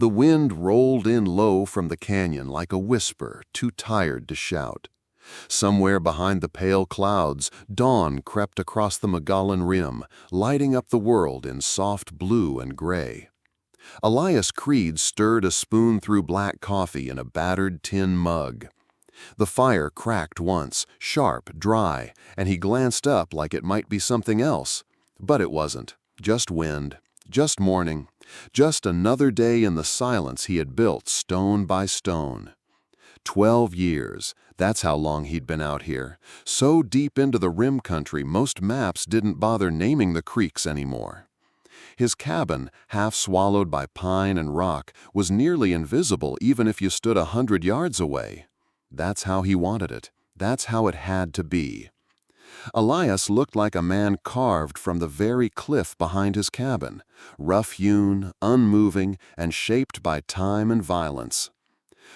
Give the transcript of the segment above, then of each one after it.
The wind rolled in low from the canyon like a whisper, too tired to shout. Somewhere behind the pale clouds, dawn crept across the Magellan rim, lighting up the world in soft blue and gray. Elias Creed stirred a spoon through black coffee in a battered tin mug. The fire cracked once, sharp, dry, and he glanced up like it might be something else. But it wasn't. Just wind, just morning, just another day in the silence he had built stone by stone. 12 years, that's how long he'd been out here, so deep into the rim country most maps didn't bother naming the creeks anymore. His cabin, half swallowed by pine and rock, was nearly invisible even if you stood 100 yards away. That's how he wanted it. That's how it had to be. Elias looked like a man carved from the very cliff behind his cabin, rough-hewn, unmoving, and shaped by time and violence.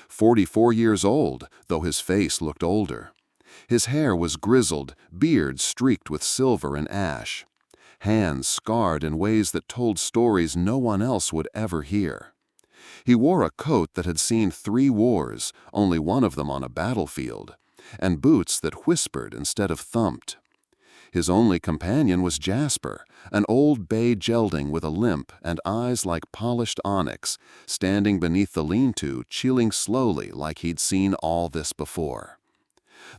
44 years old, though his face looked older. His hair was grizzled, beard streaked with silver and ash. Hands scarred in ways that told stories no one else would ever hear. He wore a coat that had seen 3 wars, only one of them on a battlefield, and boots that whispered instead of thumped. His only companion was Jasper, an old bay gelding with a limp and eyes like polished onyx, standing beneath the lean-to, chewing slowly like he'd seen all this before.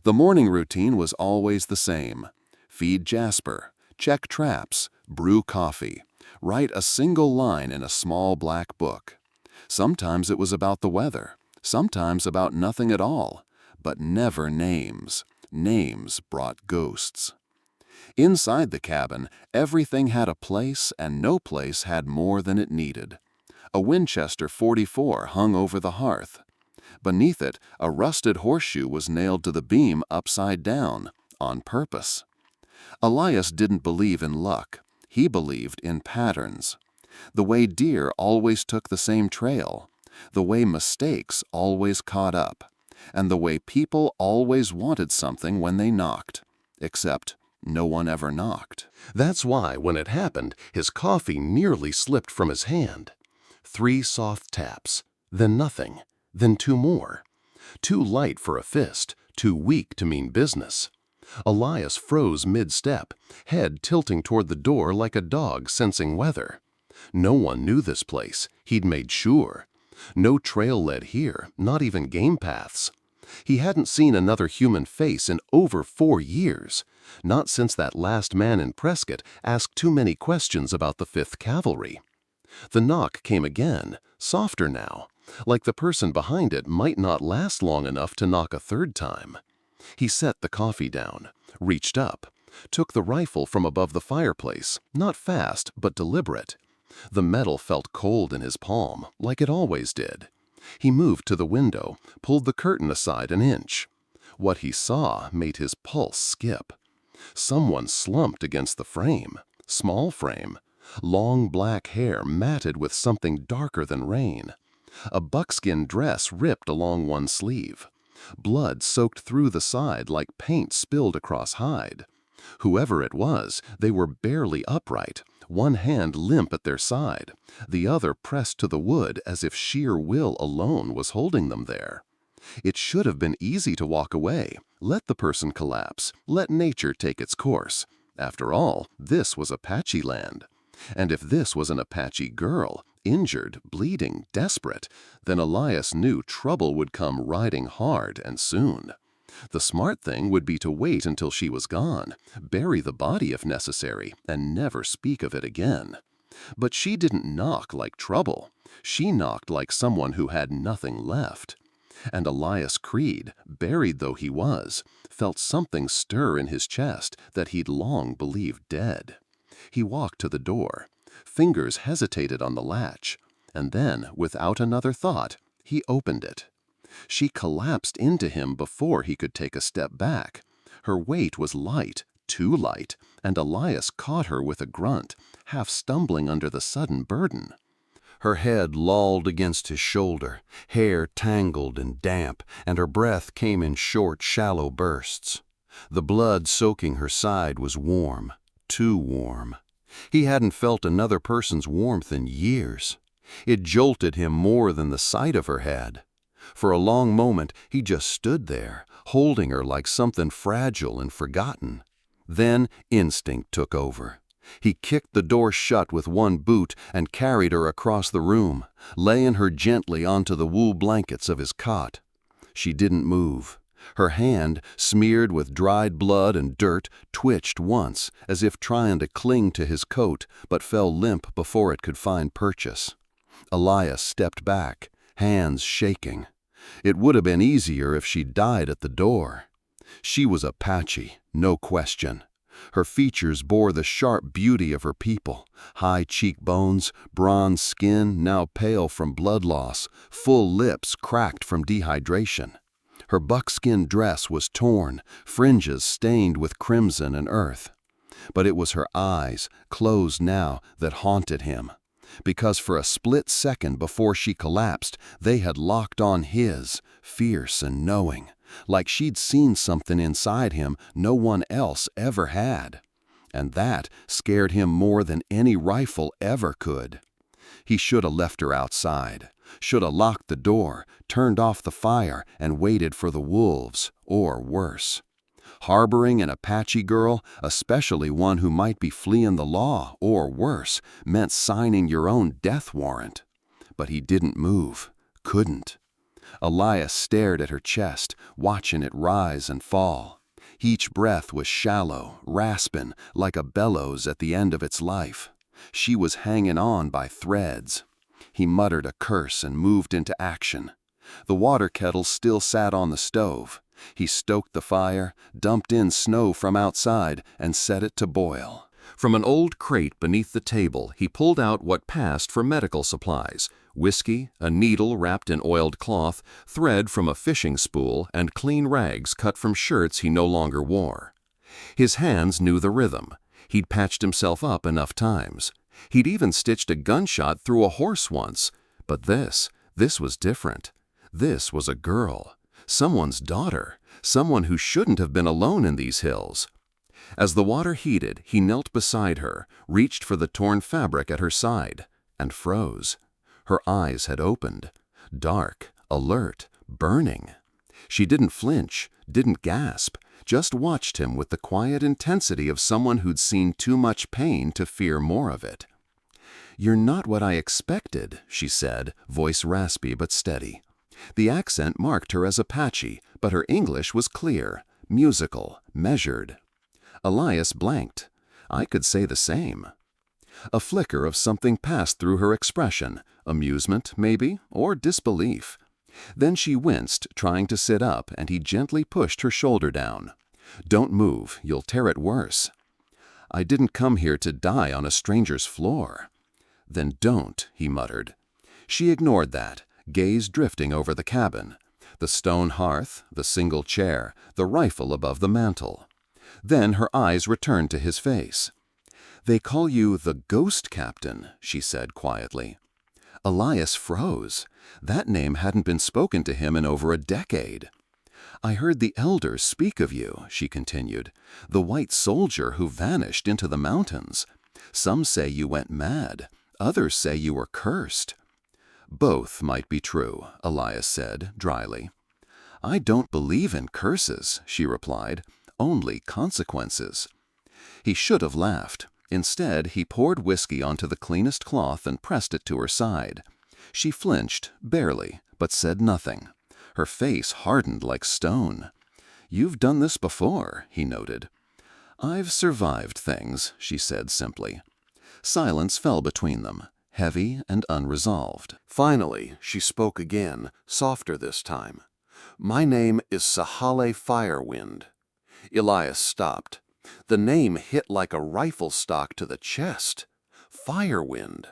The morning routine was always the same. Feed Jasper, check traps, brew coffee, write a single line in a small black book. Sometimes it was about the weather, sometimes about nothing at all, but never names. Names brought ghosts. Inside the cabin, everything had a place and no place had more than it needed. A Winchester .44 hung over the hearth. Beneath it, a rusted horseshoe was nailed to the beam upside down, on purpose. Elias didn't believe in luck. He believed in patterns. The way deer always took the same trail, the way mistakes always caught up, and the way people always wanted something when they knocked, except no one ever knocked. That's why, when it happened, his coffee nearly slipped from his hand. 3 soft taps, then nothing, then 2 more. Too light for a fist, too weak to mean business. Elias froze mid-step, head tilting toward the door like a dog sensing weather. No one knew this place, he'd made sure. No trail led here, not even game paths. He hadn't seen another human face in over 4 years, not since that last man in Prescott asked too many questions about the 5th Cavalry. The knock came again, softer now, like the person behind it might not last long enough to knock a 3rd time. He set the coffee down, reached up, took the rifle from above the fireplace, not fast but deliberate. The metal felt cold in his palm, like it always did. He moved to the window, pulled the curtain aside an inch. What he saw made his pulse skip. Someone slumped against the frame, small frame, long black hair matted with something darker than rain. A buckskin dress ripped along one sleeve. Blood soaked through the side like paint spilled across hide. Whoever it was, they were barely upright, one hand limp at their side, the other pressed to the wood as if sheer will alone was holding them there. It should have been easy to walk away, let the person collapse, let nature take its course. After all, this was Apache land. And if this was an Apache girl, injured, bleeding, desperate, then Elias knew trouble would come riding hard and soon. The smart thing would be to wait until she was gone, bury the body if necessary, and never speak of it again. But she didn't knock like trouble. She knocked like someone who had nothing left. And Elias Creed, buried though he was, felt something stir in his chest that he'd long believed dead. He walked to the door. Fingers hesitated on the latch, and then, without another thought, he opened it. She collapsed into him before he could take a step back. Her weight was light, too light, and Elias caught her with a grunt, half stumbling under the sudden burden. Her head lolled against his shoulder, hair tangled and damp, and her breath came in short, shallow bursts. The blood soaking her side was warm, too warm. He hadn't felt another person's warmth in years. It jolted him more than the sight of her had. For a long moment he just stood there, holding her like something fragile and forgotten. Then instinct took over. He kicked the door shut with one boot and carried her across the room, laying her gently onto the wool blankets of his cot. She didn't move. Her hand, smeared with dried blood and dirt, twitched once, as if trying to cling to his coat, but fell limp before it could find purchase. Elias stepped back, hands shaking. It would have been easier if she'd died at the door. She was Apache, no question. Her features bore the sharp beauty of her people: high cheekbones, bronze skin now pale from blood loss, full lips cracked from dehydration. Her buckskin dress was torn, fringes stained with crimson and earth. But it was her eyes, closed now, that haunted him. Because for a split second before she collapsed, they had locked on his, fierce and knowing, like she'd seen something inside him no one else ever had. And that scared him more than any rifle ever could. He should have left her outside, should have locked the door, turned off the fire, and waited for the wolves, or worse. Harboring an Apache girl, especially one who might be fleeing the law, or worse, meant signing your own death warrant. But he didn't move, couldn't. Elias stared at her chest, watching it rise and fall. Each breath was shallow, rasping, like a bellows at the end of its life. She was hanging on by threads. He muttered a curse and moved into action. The water kettle still sat on the stove. He stoked the fire, dumped in snow from outside, and set it to boil. From an old crate beneath the table, he pulled out what passed for medical supplies: whiskey, a needle wrapped in oiled cloth, thread from a fishing spool, and clean rags cut from shirts he no longer wore. His hands knew the rhythm. He'd patched himself up enough times. He'd even stitched a gunshot through a horse once. But this was different. This was a girl. Someone's daughter, someone who shouldn't have been alone in these hills. As the water heated, he knelt beside her, reached for the torn fabric at her side, and froze. Her eyes had opened, dark, alert, burning. She didn't flinch, didn't gasp, just watched him with the quiet intensity of someone who'd seen too much pain to fear more of it. "You're not what I expected," she said, voice raspy but steady. The accent marked her as Apache, but her English was clear, musical, measured. Elias blanked. I could say the same. A flicker of something passed through her expression, amusement, maybe, or disbelief. Then she winced, trying to sit up, and he gently pushed her shoulder down. "Don't move, you'll tear it worse." "I didn't come here to die on a stranger's floor." "Then don't," he muttered. She ignored that, gaze drifting over the cabin, the stone hearth, the single chair, the rifle above the mantel. Then her eyes returned to his face. "They call you the Ghost Captain," she said quietly. Elias froze. That name hadn't been spoken to him in over a decade. "I heard the elders speak of you," she continued, "the white soldier who vanished into the mountains. Some say you went mad. Others say you were cursed." "Both might be true," Elias said, dryly. "I don't believe in curses," she replied, "only consequences." He should have laughed. Instead, he poured whiskey onto the cleanest cloth and pressed it to her side. She flinched, barely, but said nothing. Her face hardened like stone. "You've done this before," he noted. "I've survived things," she said simply. Silence fell between them, heavy and unresolved. Finally, she spoke again, softer this time. "My name is Sahale Firewind." Elias stopped. The name hit like a rifle stock to the chest. Firewind.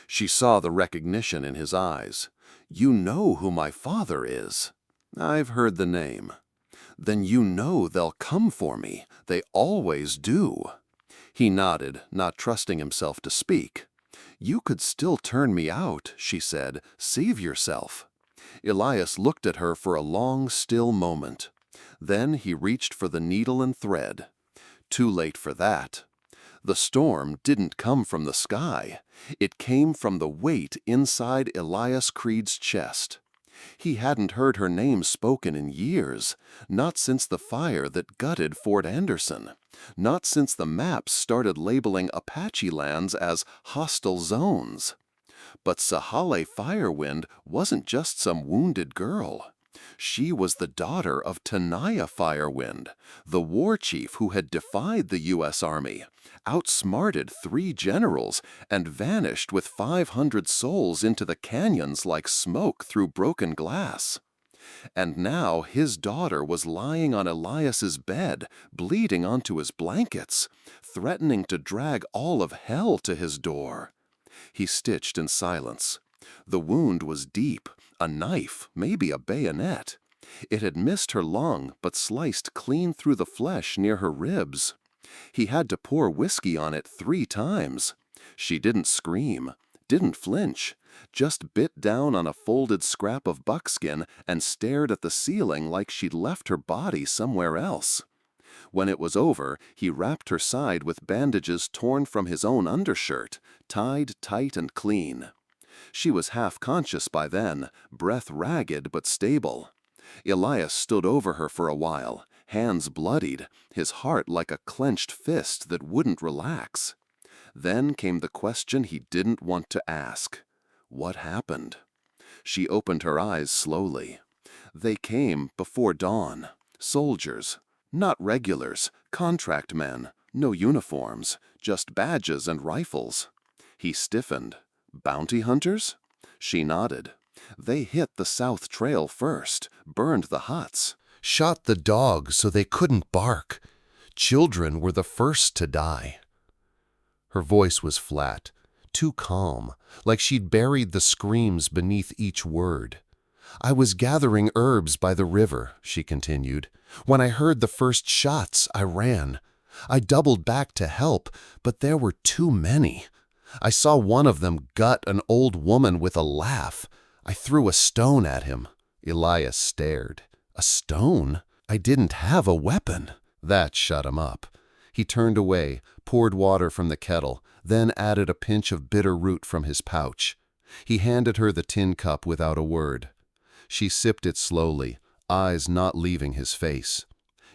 She saw the recognition in his eyes. "You know who my father is." "I've heard the name." "Then you know they'll come for me. They always do." He nodded, not trusting himself to speak. "You could still turn me out," she said. "Save yourself." Elias looked at her for a long, still moment. Then he reached for the needle and thread. Too late for that. The storm didn't come from the sky. It came from the weight inside Elias Creed's chest. He hadn't heard her name spoken in years, not since the fire that gutted Fort Anderson, not since the maps started labeling Apache lands as hostile zones. But Sahale Firewind wasn't just some wounded girl. She was the daughter of Tenaya Firewind, the war chief who had defied the U.S. Army, outsmarted 3 generals, and vanished with 500 souls into the canyons like smoke through broken glass. And now his daughter was lying on Elias's bed, bleeding onto his blankets, threatening to drag all of hell to his door. He stitched in silence. The wound was deep, a knife, maybe a bayonet. It had missed her lung but sliced clean through the flesh near her ribs. He had to pour whiskey on it 3 times. She didn't scream, didn't flinch, just bit down on a folded scrap of buckskin and stared at the ceiling like she'd left her body somewhere else. When it was over, he wrapped her side with bandages torn from his own undershirt, tied tight and clean. She was half-conscious by then, breath ragged but stable. Elias stood over her for a while, hands bloodied, his heart like a clenched fist that wouldn't relax. Then came the question he didn't want to ask. What happened? She opened her eyes slowly. They came before dawn. Soldiers. Not regulars, contract men, no uniforms, just badges and rifles. He stiffened. Bounty hunters? She nodded. They hit the South Trail first, burned the huts. Shot the dogs so they couldn't bark. Children were the first to die. Her voice was flat, too calm, like she'd buried the screams beneath each word. I was gathering herbs by the river, she continued. When I heard the first shots, I ran. I doubled back to help, but there were too many. I saw one of them gut an old woman with a laugh. I threw a stone at him. Elias stared. A stone? I didn't have a weapon. That shut him up. He turned away, poured water from the kettle, then added a pinch of bitter root from his pouch. He handed her the tin cup without a word. She sipped it slowly, eyes not leaving his face.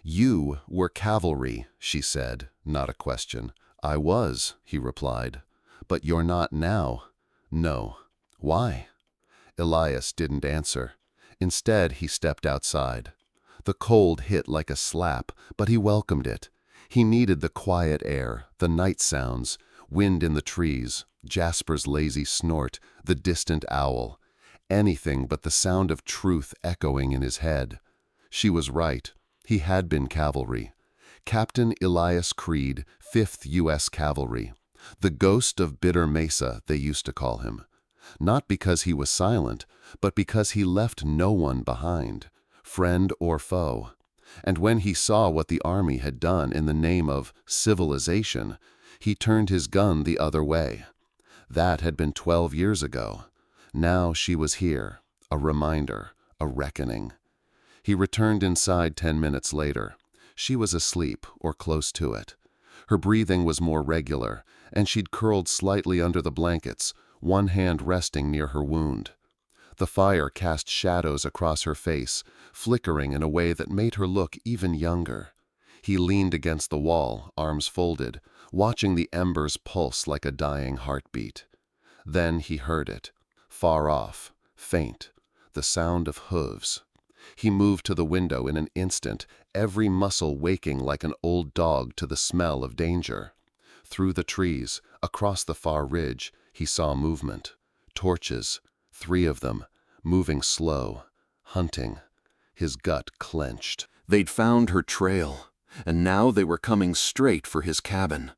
You were cavalry, she said, not a question. I was, he replied. But you're not now. No. Why? Elias didn't answer. Instead, he stepped outside. The cold hit like a slap, but he welcomed it. He needed the quiet air, the night sounds, wind in the trees, Jasper's lazy snort, the distant owl. Anything but the sound of truth echoing in his head. She was right. He had been cavalry. Captain Elias Creed, 5th U.S. Cavalry. The ghost of Bitter Mesa, they used to call him. Not because he was silent, but because he left no one behind, friend or foe. And when he saw what the army had done in the name of civilization, he turned his gun the other way. That had been 12 years ago. Now she was here, a reminder, a reckoning. He returned inside 10 minutes later. She was asleep, or close to it. Her breathing was more regular, and she'd curled slightly under the blankets, one hand resting near her wound. The fire cast shadows across her face, flickering in a way that made her look even younger. He leaned against the wall, arms folded, watching the embers pulse like a dying heartbeat. Then he heard it. Far off, faint, the sound of hooves. He moved to the window in an instant, every muscle waking like an old dog to the smell of danger. Through the trees, across the far ridge, he saw movement. Torches, 3 of them, moving slow, hunting. His gut clenched. They'd found her trail, and now they were coming straight for his cabin.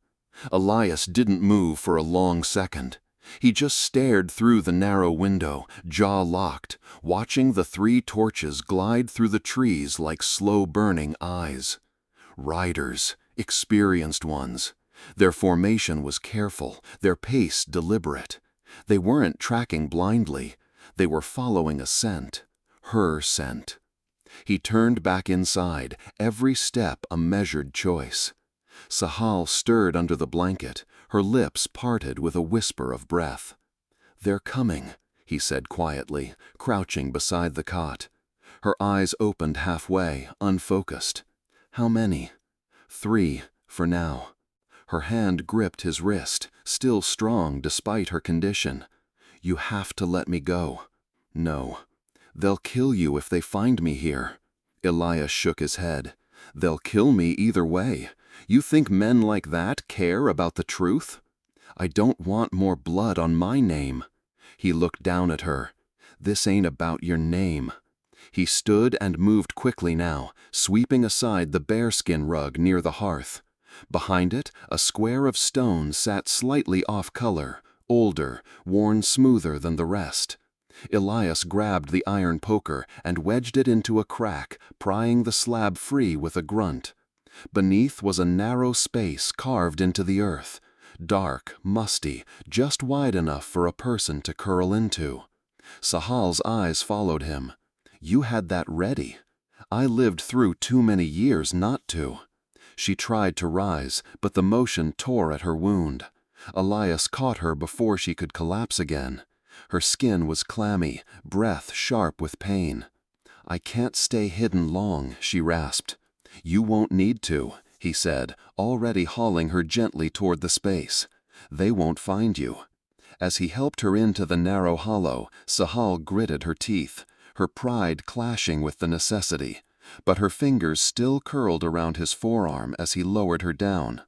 Elias didn't move for a long second. He just stared through the narrow window, jaw locked, watching the 3 torches glide through the trees like slow-burning eyes. Riders, experienced ones. Their formation was careful, their pace deliberate. They weren't tracking blindly. They were following a scent, her scent. He turned back inside, every step a measured choice. Sahal stirred under the blanket, her lips parted with a whisper of breath. "They're coming," he said quietly, crouching beside the cot. Her eyes opened halfway, unfocused. "How many?" "3, for now." Her hand gripped his wrist, still strong despite her condition. "You have to let me go." "No." "They'll kill you if they find me here." Elias shook his head. "They'll kill me either way. You think men like that care about the truth?" "I don't want more blood on my name." He looked down at her. "This ain't about your name." He stood and moved quickly now, sweeping aside the bearskin rug near the hearth. Behind it, a square of stone sat slightly off color, older, worn smoother than the rest. Elias grabbed the iron poker and wedged it into a crack, prying the slab free with a grunt. Beneath was a narrow space carved into the earth, dark, musty, just wide enough for a person to curl into. Sahal's eyes followed him. "You had that ready. I lived through too many years not to." She tried to rise, but the motion tore at her wound. Elias caught her before she could collapse again. Her skin was clammy, breath sharp with pain. "I can't stay hidden long," she rasped. "You won't need to," he said, already hauling her gently toward the space. "They won't find you." As he helped her into the narrow hollow, Sahal gritted her teeth, her pride clashing with the necessity, but her fingers still curled around his forearm as he lowered her down.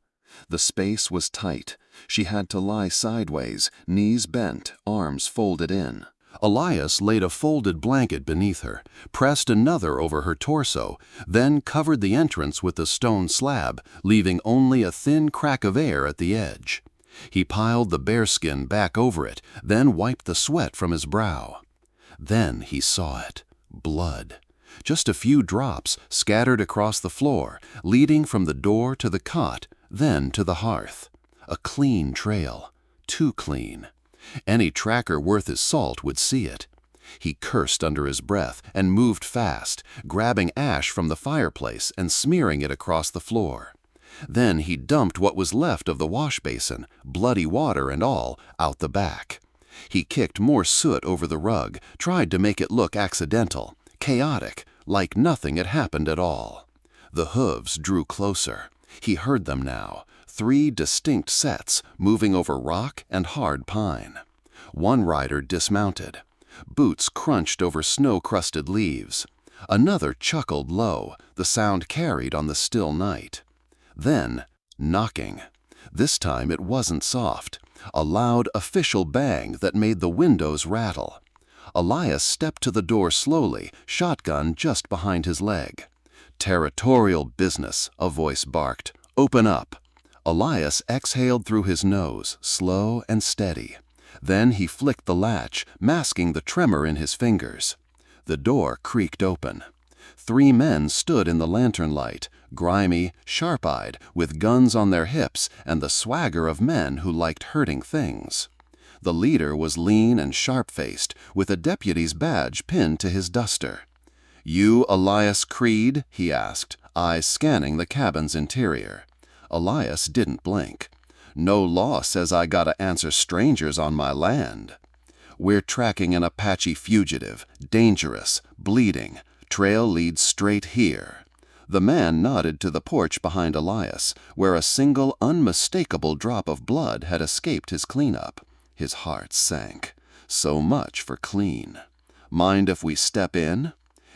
The space was tight. She had to lie sideways, knees bent, arms folded in. Elias laid a folded blanket beneath her, pressed another over her torso, then covered the entrance with a stone slab, leaving only a thin crack of air at the edge. He piled the bearskin back over it, then wiped the sweat from his brow. Then he saw it. Blood. Just a few drops scattered across the floor, leading from the door to the cot, then to the hearth. A clean trail. Too clean. Any tracker worth his salt would see it. He cursed under his breath and moved fast, grabbing ash from the fireplace and smearing it across the floor. Then he dumped what was left of the wash basin, bloody water and all, out the back. He kicked more soot over the rug, tried to make it look accidental, chaotic, like nothing had happened at all. The hooves drew closer. He heard them now, 3 distinct sets moving over rock and hard pine. One rider dismounted. Boots crunched over snow-crusted leaves. Another chuckled low, the sound carried on the still night. Then, knocking. This time it wasn't soft. A loud official bang that made the windows rattle. Elias stepped to the door slowly, shotgun just behind his leg. "Territorial business," a voice barked. "Open up." Elias exhaled through his nose, slow and steady. Then he flicked the latch, masking the tremor in his fingers. The door creaked open. 3 men stood in the lantern light, grimy, sharp-eyed, with guns on their hips and the swagger of men who liked hurting things. The leader was lean and sharp-faced, with a deputy's badge pinned to his duster. "You Elias Creed?" he asked, eyes scanning the cabin's interior. Elias didn't blink. "No law says I gotta answer strangers on my land." "We're tracking an Apache fugitive, dangerous, bleeding. Trail leads straight here." The man nodded to the porch behind Elias, where a single unmistakable drop of blood had escaped his cleanup. His heart sank. So much for clean. "Mind if we step in?"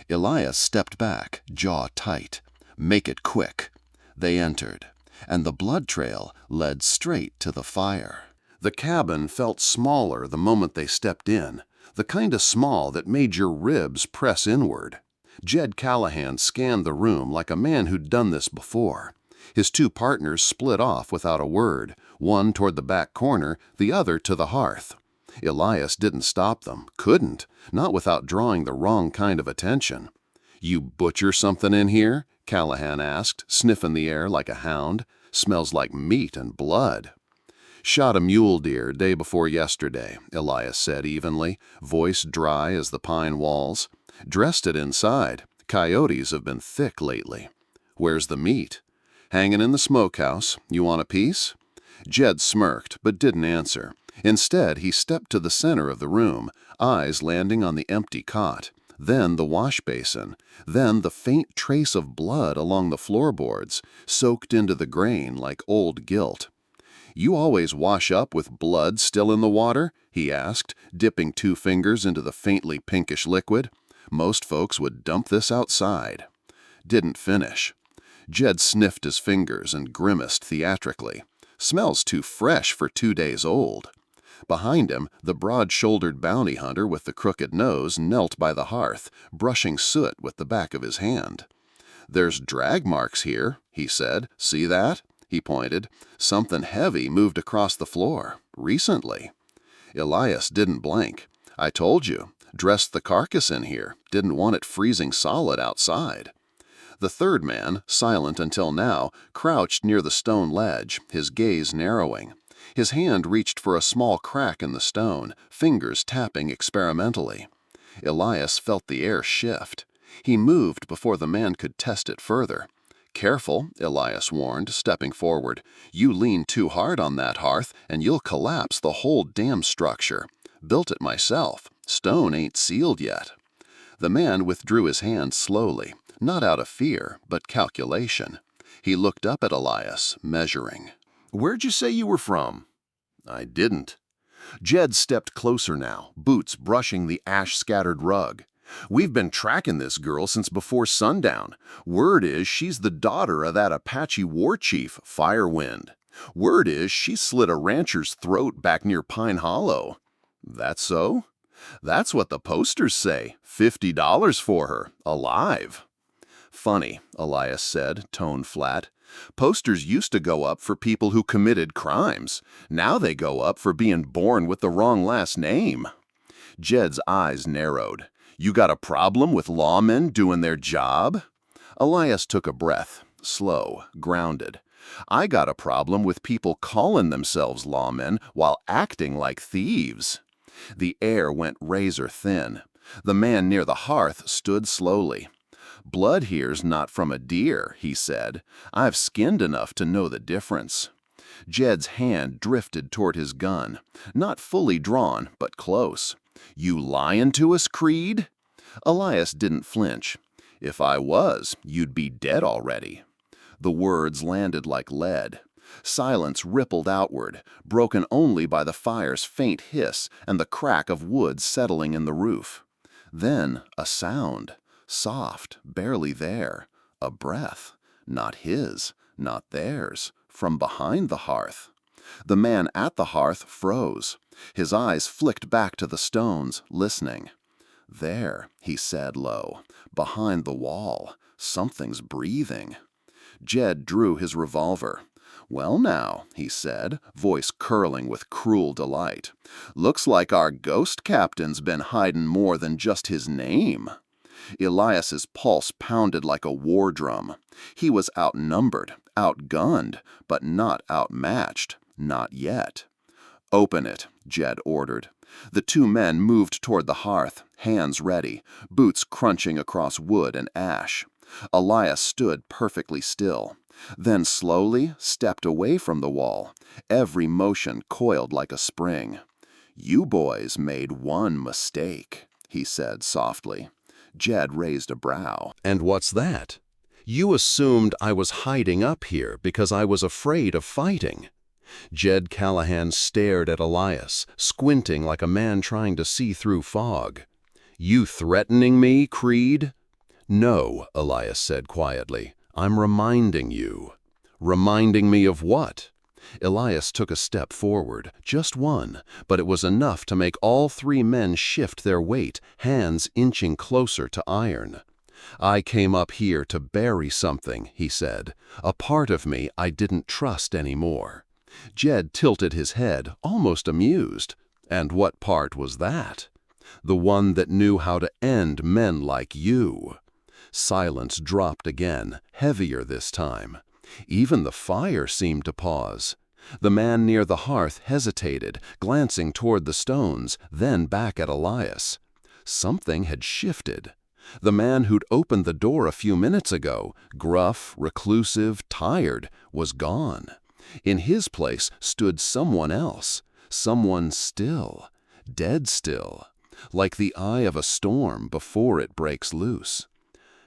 Elias stepped back, jaw tight. "Make it quick." They entered, and the blood trail led straight to the fire. The cabin felt smaller the moment they stepped in, the kind of small that made your ribs press inward. Jed Callahan scanned the room like a man who'd done this before. His 2 partners split off without a word, one toward the back corner, the other to the hearth. Elias didn't stop them, couldn't, not without drawing the wrong kind of attention. "You butcher something in here?" Callahan asked, sniffing the air like a hound. "Smells like meat and blood." "Shot a mule deer day before yesterday," Elias said evenly, voice dry as the pine walls. "Dressed it inside. Coyotes have been thick lately." "Where's the meat?" Hanging in the smokehouse. You want a piece? Jed smirked, but didn't answer. Instead, he stepped to the center of the room, eyes landing on the empty cot, then the wash basin, then the faint trace of blood along the floorboards, soaked into the grain like old guilt. "You always wash up with blood still in the water?" he asked, dipping 2 fingers into the faintly pinkish liquid. "Most folks would dump this outside." Didn't finish. Jed sniffed his fingers and grimaced theatrically. "Smells too fresh for 2 days old." Behind him, the broad-shouldered bounty hunter with the crooked nose knelt by the hearth, brushing soot with the back of his hand. "There's drag marks here," he said. "See that?" He pointed. "Something heavy moved across the floor. Recently." Elias didn't blink. "I told you. Dressed the carcass in here. Didn't want it freezing solid outside." The third man, silent until now, crouched near the stone ledge, his gaze narrowing. His hand reached for a small crack in the stone, fingers tapping experimentally. Elias felt the air shift. He moved before the man could test it further. "Careful," Elias warned, stepping forward. "You lean too hard on that hearth, and you'll collapse the whole damn structure. Built it myself. Stone ain't sealed yet." The man withdrew his hand slowly, not out of fear, but calculation. He looked up at Elias, measuring. "Where'd you say you were from?" "I didn't." Jed stepped closer now, boots brushing the ash-scattered rug. "We've been tracking this girl since before sundown. Word is she's the daughter of that Apache war chief, Firewind. Word is she slit a rancher's throat back near Pine Hollow." "That so?" "That's what the posters say. $50 for her, alive." "Funny," Elias said, tone flat. "Posters used to go up for people who committed crimes. Now they go up for being born with the wrong last name." Jed's eyes narrowed. "You got a problem with lawmen doing their job?" Elias took a breath, slow, grounded. "I got a problem with people calling themselves lawmen while acting like thieves." The air went razor thin. The man near the hearth stood slowly. "Blood here's not from a deer," he said. "I've skinned enough to know the difference." Jed's hand drifted toward his gun, not fully drawn, but close. "You lying to us, Creed?" Elias didn't flinch. "If I was, you'd be dead already." The words landed like lead. Silence rippled outward, broken only by the fire's faint hiss and the crack of wood settling in the roof. Then a sound. Soft, barely there. A breath. Not his, not theirs. From behind the hearth. The man at the hearth froze. His eyes flicked back to the stones, listening. "There," he said low. "Behind the wall. Something's breathing." Jed drew his revolver. "Well now," he said, voice curling with cruel delight. "Looks like our ghost captain's been hiding more than just his name." Elias's pulse pounded like a war drum. He was outnumbered, outgunned, but not outmatched. Not yet. "Open it," Jed ordered. The 2 men moved toward the hearth, hands ready, boots crunching across wood and ash. Elias stood perfectly still, then slowly stepped away from the wall, every motion coiled like a spring. "You boys made one mistake," he said softly. Jed raised a brow. "And what's that?" "You assumed I was hiding up here because I was afraid of fighting." Jed Callahan stared at Elias, squinting like a man trying to see through fog. "You threatening me, Creed?" "No," Elias said quietly. "I'm reminding you." "Reminding me of what?" Elias took a step forward, just one, but it was enough to make all 3 men shift their weight, hands inching closer to iron. "I came up here to bury something," he said. "A part of me I didn't trust anymore." Jed tilted his head, almost amused. "And what part was that?" "The one that knew how to end men like you." Silence dropped again, heavier this time. Even the fire seemed to pause. The man near the hearth hesitated, glancing toward the stones, then back at Elias. Something had shifted. The man who'd opened the door a few minutes ago, gruff, reclusive, tired, was gone. In his place stood someone else, someone still, dead still, like the eye of a storm before it breaks loose.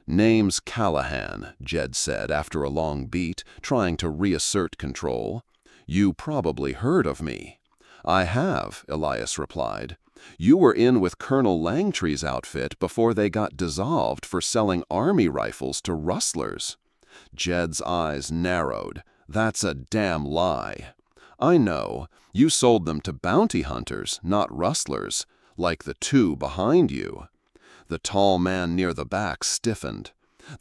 "Name's Callahan," Jed said after a long beat, trying to reassert control. "You probably heard of me." "I have," Elias replied. "You were in with Colonel Langtry's outfit before they got dissolved for selling army rifles to rustlers." Jed's eyes narrowed. "That's a damn lie." "I know. You sold them to bounty hunters, not rustlers, like the two behind you." The tall man near the back stiffened.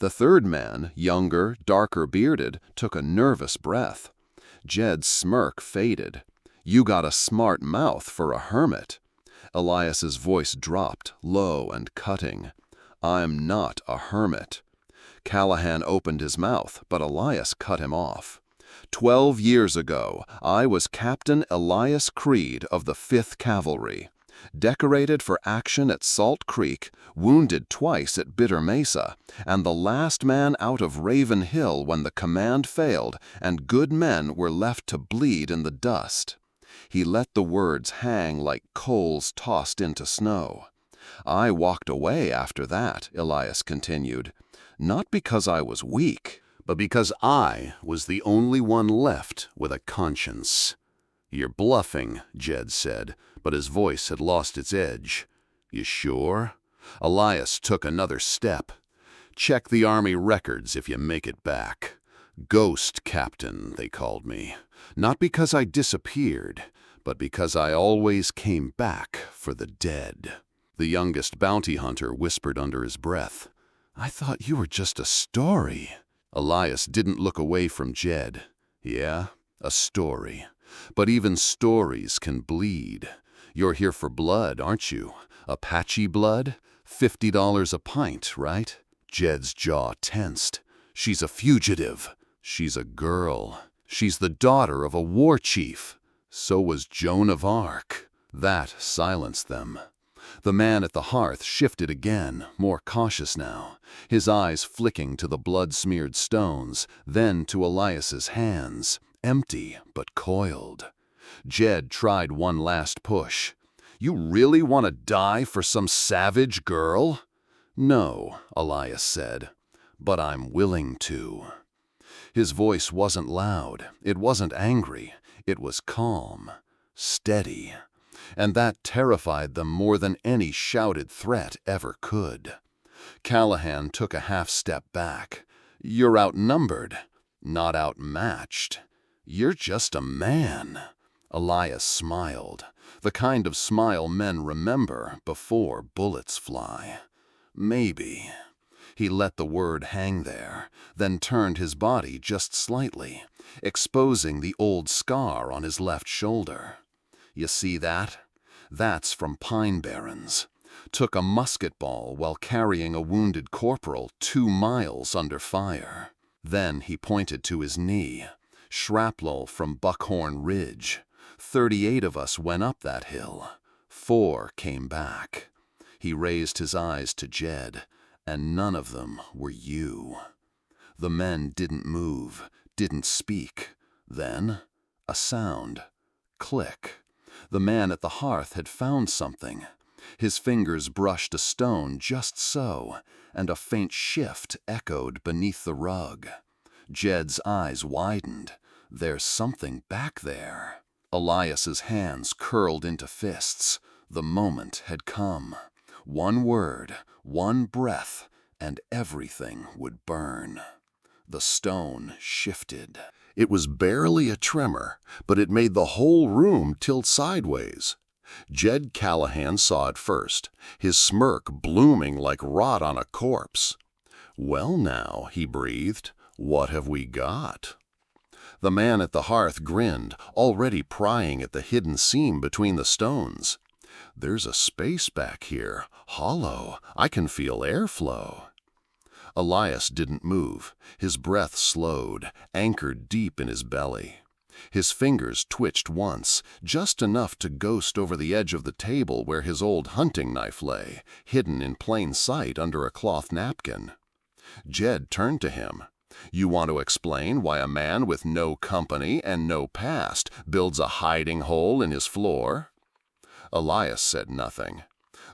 The third man, younger, darker bearded, took a nervous breath. Jed's smirk faded. "You got a smart mouth for a hermit." Elias's voice dropped, low and cutting. "I'm not a hermit." Callahan opened his mouth, but Elias cut him off. 12 years ago, I was Captain Elias Creed of the 5th Cavalry. Decorated for action at Salt Creek, wounded twice at Bitter Mesa, and the last man out of Raven Hill when the command failed and good men were left to bleed in the dust. He let the words hang like coals tossed into snow. "I walked away after that," Elias continued, "not because I was weak, but because I was the only one left with a conscience." "You're bluffing," Jed said, but his voice had lost its edge. "You sure?" Elias took another step. "Check the Army records if you make it back. Ghost Captain, they called me. Not because I disappeared, but because I always came back for the dead." The youngest bounty hunter whispered under his breath, "I thought you were just a story." Elias didn't look away from Jed. "Yeah, a story. But even stories can bleed. You're here for blood, aren't you? Apache blood? $50 a pint, right?" Jed's jaw tensed. "She's a fugitive. She's a girl. She's the daughter of a war chief. So was Joan of Arc." That silenced them. The man at the hearth shifted again, more cautious now, his eyes flicking to the blood-smeared stones, then to Elias's hands, empty but coiled. Jed tried one last push. "You really want to die for some savage girl?" "No," Elias said, "but I'm willing to." His voice wasn't loud, it wasn't angry, it was calm, steady. And that terrified them more than any shouted threat ever could. Callahan took a half-step back. "You're outnumbered, not outmatched. You're just a man." Elias smiled, the kind of smile men remember before bullets fly. "Maybe." He let the word hang there, then turned his body just slightly, exposing the old scar on his left shoulder. "You see that? That's from Pine Barrens. Took a musket ball while carrying a wounded corporal 2 miles under fire." Then he pointed to his knee. "Shrapnel from Buckhorn Ridge. 38 of us went up that hill. 4 came back." He raised his eyes to Jed, "and none of them were you." The men didn't move, didn't speak. Then, a sound. Click. The man at the hearth had found something. His fingers brushed a stone just so, and a faint shift echoed beneath the rug. Jed's eyes widened. There's something back there. Elias's hands curled into fists. The moment had come. One word, one breath, and everything would burn. The stone shifted. It was barely a tremor, but it made the whole room tilt sideways. Jed Callahan saw it first, his smirk blooming like rot on a corpse. "Well now," he breathed, "what have we got?" The man at the hearth grinned, already prying at the hidden seam between the stones. "There's a space back here, hollow. I can feel airflow." Elias didn't move. His breath slowed, anchored deep in his belly. His fingers twitched once, just enough to ghost over the edge of the table where his old hunting knife lay, hidden in plain sight under a cloth napkin. Jed turned to him. "You want to explain why a man with no company and no past builds a hiding hole in his floor?" Elias said nothing.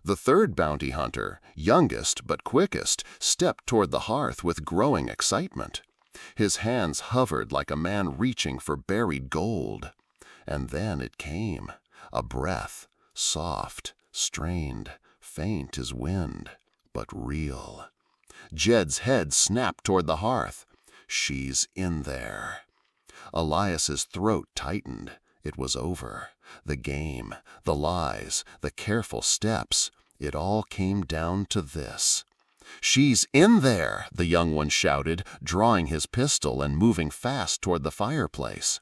The third bounty hunter, youngest but quickest, stepped toward the hearth with growing excitement. His hands hovered like a man reaching for buried gold. And then it came, a breath, soft, strained, faint as wind, but real. Jed's head snapped toward the hearth. "She's in there." Elias's throat tightened. It was over. The game, the lies, the careful steps, it all came down to this. "She's in there," the young one shouted, drawing his pistol and moving fast toward the fireplace.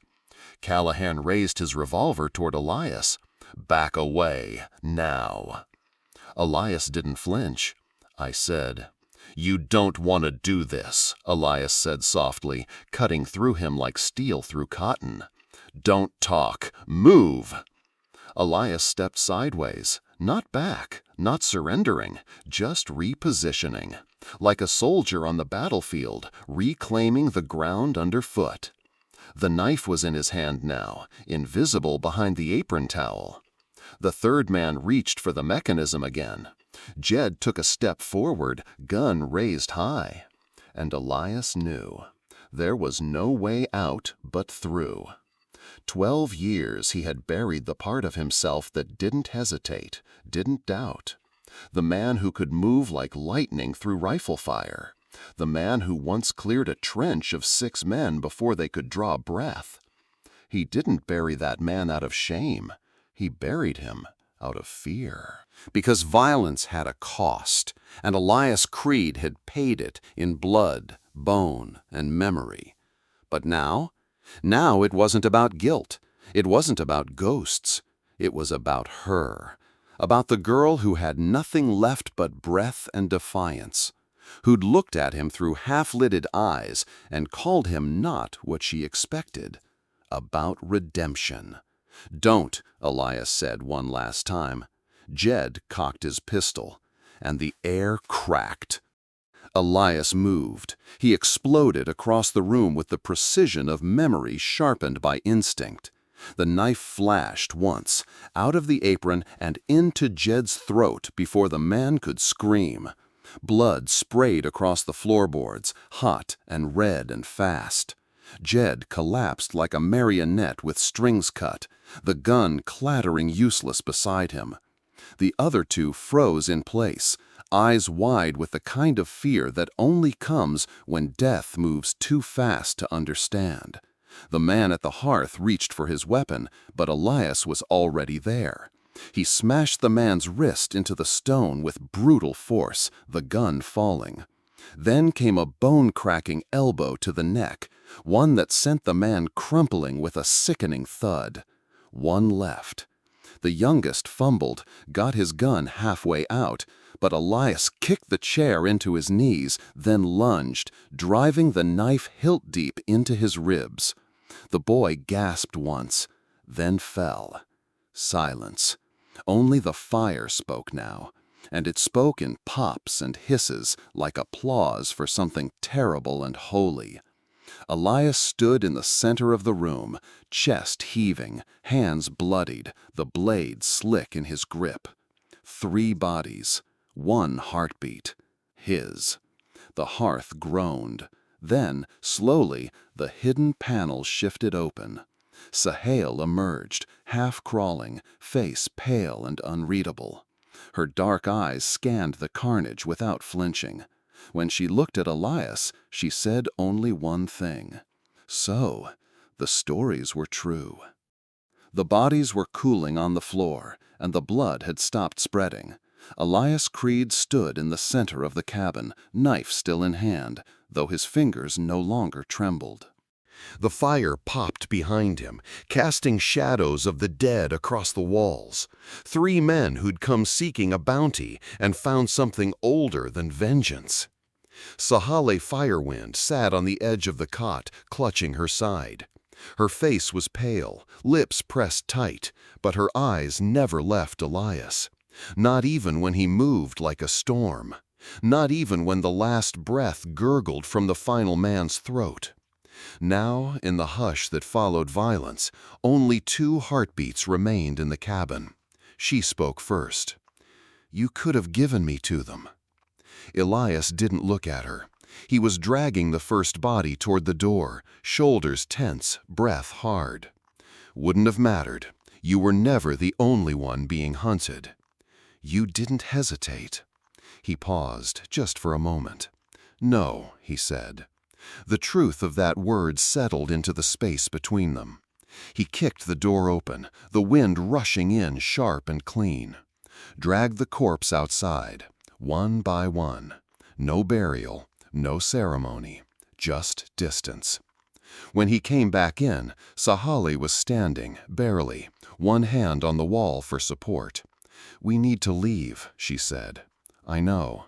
Callahan raised his revolver toward Elias. "Back away, now." Elias didn't flinch. I said, "You don't want to do this," Elias said softly, cutting through him like steel through cotton. "Don't talk. Move." Elias stepped sideways, not back, not surrendering, just repositioning, like a soldier on the battlefield, reclaiming the ground underfoot. The knife was in his hand now, invisible behind the apron towel. The third man reached for the mechanism again. Jed took a step forward, gun raised high. And Elias knew. There was no way out but through. 12 years he had buried the part of himself that didn't hesitate, didn't doubt. The man who could move like lightning through rifle fire. The man who once cleared a trench of 6 men before they could draw breath. He didn't bury that man out of shame. He buried him out of fear. Because violence had a cost, and Elias Creed had paid it in blood, bone, and memory. But now it wasn't about guilt. It wasn't about ghosts. It was about her. About the girl who had nothing left but breath and defiance. Who'd looked at him through half-lidded eyes and called him not what she expected. About redemption. "Don't," Elias said one last time. Jed cocked his pistol, and the air cracked. Elias moved. He exploded across the room with the precision of memory sharpened by instinct. The knife flashed once, out of the apron and into Jed's throat before the man could scream. Blood sprayed across the floorboards, hot and red and fast. Jed collapsed like a marionette with strings cut, the gun clattering useless beside him. The other two froze in place, eyes wide with the kind of fear that only comes when death moves too fast to understand. The man at the hearth reached for his weapon, but Elias was already there. He smashed the man's wrist into the stone with brutal force, the gun falling. Then came a bone-cracking elbow to the neck, one that sent the man crumpling with a sickening thud. One left. The youngest fumbled, got his gun halfway out, but Elias kicked the chair into his knees, then lunged, driving the knife hilt-deep into his ribs. The boy gasped once, then fell. Silence. Only the fire spoke now, and it spoke in pops and hisses like applause for something terrible and holy. Elias stood in the center of the room, chest heaving, hands bloodied, the blade slick in his grip. 3 bodies, 1 heartbeat. His. The hearth groaned. Then, slowly, the hidden panel shifted open. Sahel emerged, half-crawling, face pale and unreadable. Her dark eyes scanned the carnage without flinching. When she looked at Elias, she said only one thing. So, the stories were true. The bodies were cooling on the floor, and the blood had stopped spreading. Elias Creed stood in the center of the cabin, knife still in hand, though his fingers no longer trembled. The fire popped behind him, casting shadows of the dead across the walls. 3 men who'd come seeking a bounty and found something older than vengeance. Sahale Firewind sat on the edge of the cot, clutching her side. Her face was pale, lips pressed tight, but her eyes never left Elias. Not even when he moved like a storm. Not even when the last breath gurgled from the final man's throat. Now, in the hush that followed violence, only 2 heartbeats remained in the cabin. She spoke first. "You could have given me to them." Elias didn't look at her. He was dragging the first body toward the door, shoulders tense, breath hard. "Wouldn't have mattered. You were never the only one being hunted." "You didn't hesitate." He paused, just for a moment. "No," he said. The truth of that word settled into the space between them. He kicked the door open, the wind rushing in sharp and clean. Dragged the corpse outside, one by one. No burial, no ceremony, just distance. When he came back in, Sahali was standing, barely, one hand on the wall for support. "We need to leave," she said. "I know.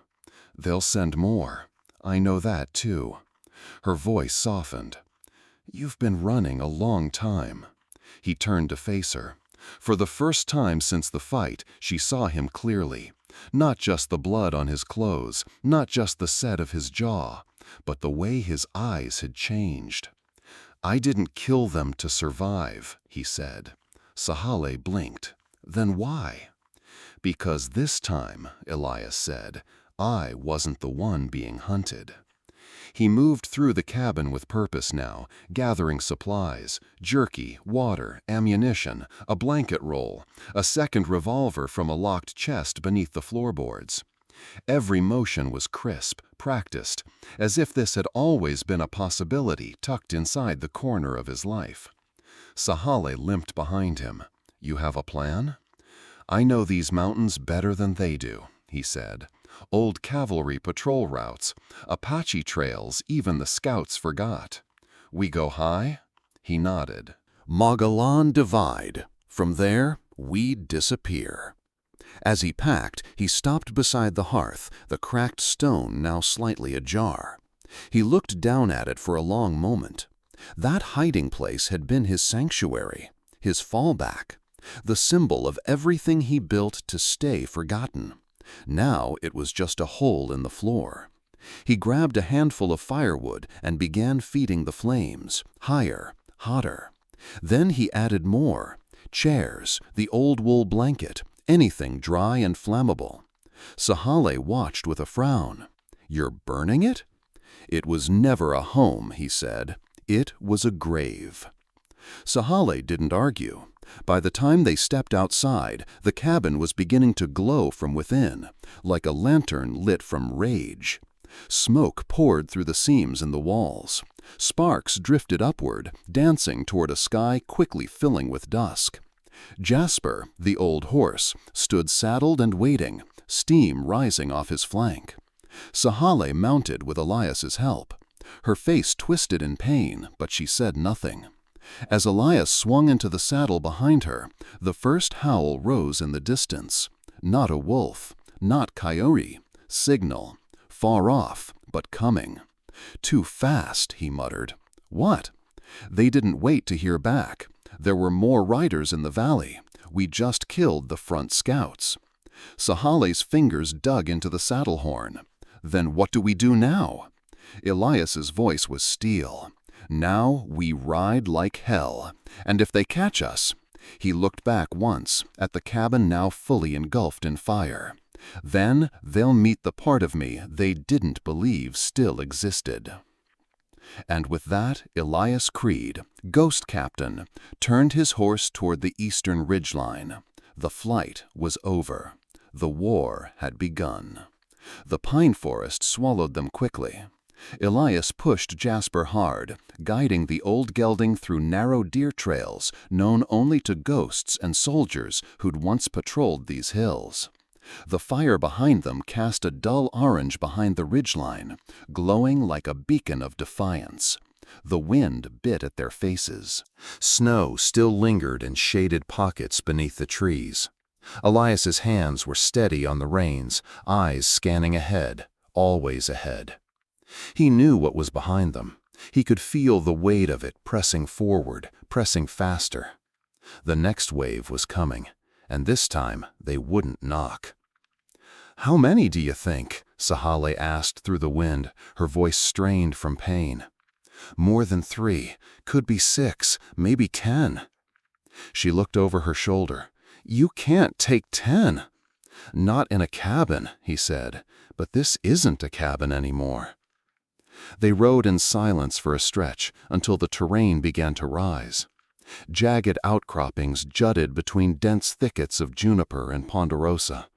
They'll send more. I know that, too." Her voice softened. "You've been running a long time." He turned to face her. For the first time since the fight, she saw him clearly. Not just the blood on his clothes, not just the set of his jaw, but the way his eyes had changed. "I didn't kill them to survive," he said. Sahale blinked. "Then why?" "Because this time," Elias said, "I wasn't the one being hunted." He moved through the cabin with purpose now, gathering supplies, jerky, water, ammunition, a blanket roll, a second revolver from a locked chest beneath the floorboards. Every motion was crisp, practiced, as if this had always been a possibility tucked inside the corner of his life. Sahale limped behind him. "You have a plan?" "I know these mountains better than they do," he said. "Old cavalry patrol routes, Apache trails even the scouts forgot. We go high?" He nodded. "Mogollon Divide. From there, we disappear." As he packed, he stopped beside the hearth, the cracked stone now slightly ajar. He looked down at it for a long moment. That hiding place had been his sanctuary, his fallback, the symbol of everything he built to stay forgotten. Now it was just a hole in the floor. He grabbed a handful of firewood and began feeding the flames, higher, hotter. Then he added more: chairs, the old wool blanket, anything dry and flammable. Sahale watched with a frown. "You're burning it?" "It was never a home," he said. "It was a grave." Sahale didn't argue. By the time they stepped outside, the cabin was beginning to glow from within, like a lantern lit from rage. Smoke poured through the seams in the walls. Sparks drifted upward, dancing toward a sky quickly filling with dusk. Jasper, the old horse, stood saddled and waiting, steam rising off his flank. Sahale mounted with Elias's help. Her face twisted in pain, but she said nothing. As Elias swung into the saddle behind her, the first howl rose in the distance. Not a wolf, not coyote, signal. Far off, but coming. "Too fast," he muttered. "What?" "They didn't wait to hear back. There were more riders in the valley. We just killed the front scouts." Sahale's fingers dug into the saddle horn. "Then what do we do now?" Elias's voice was steel. "Now we ride like hell, and if they catch us—" He looked back once, at the cabin now fully engulfed in fire. "Then they'll meet the part of me they didn't believe still existed." And with that, Elias Creed, ghost captain, turned his horse toward the eastern ridgeline. The flight was over. The war had begun. The pine forest swallowed them quickly. Elias pushed Jasper hard, guiding the old gelding through narrow deer trails known only to ghosts and soldiers who'd once patrolled these hills. The fire behind them cast a dull orange behind the ridgeline, glowing like a beacon of defiance. The wind bit at their faces. Snow still lingered in shaded pockets beneath the trees. Elias's hands were steady on the reins, eyes scanning ahead, always ahead. He knew what was behind them. He could feel the weight of it pressing forward, pressing faster. The next wave was coming, and this time they wouldn't knock. "How many do you think?" Sahale asked through the wind, her voice strained from pain. "More than 3. Could be 6, maybe 10. She looked over her shoulder. "You can't take 10. "Not in a cabin," he said, "but this isn't a cabin anymore." They rode in silence for a stretch until the terrain began to rise. Jagged outcroppings jutted between dense thickets of juniper and ponderosa.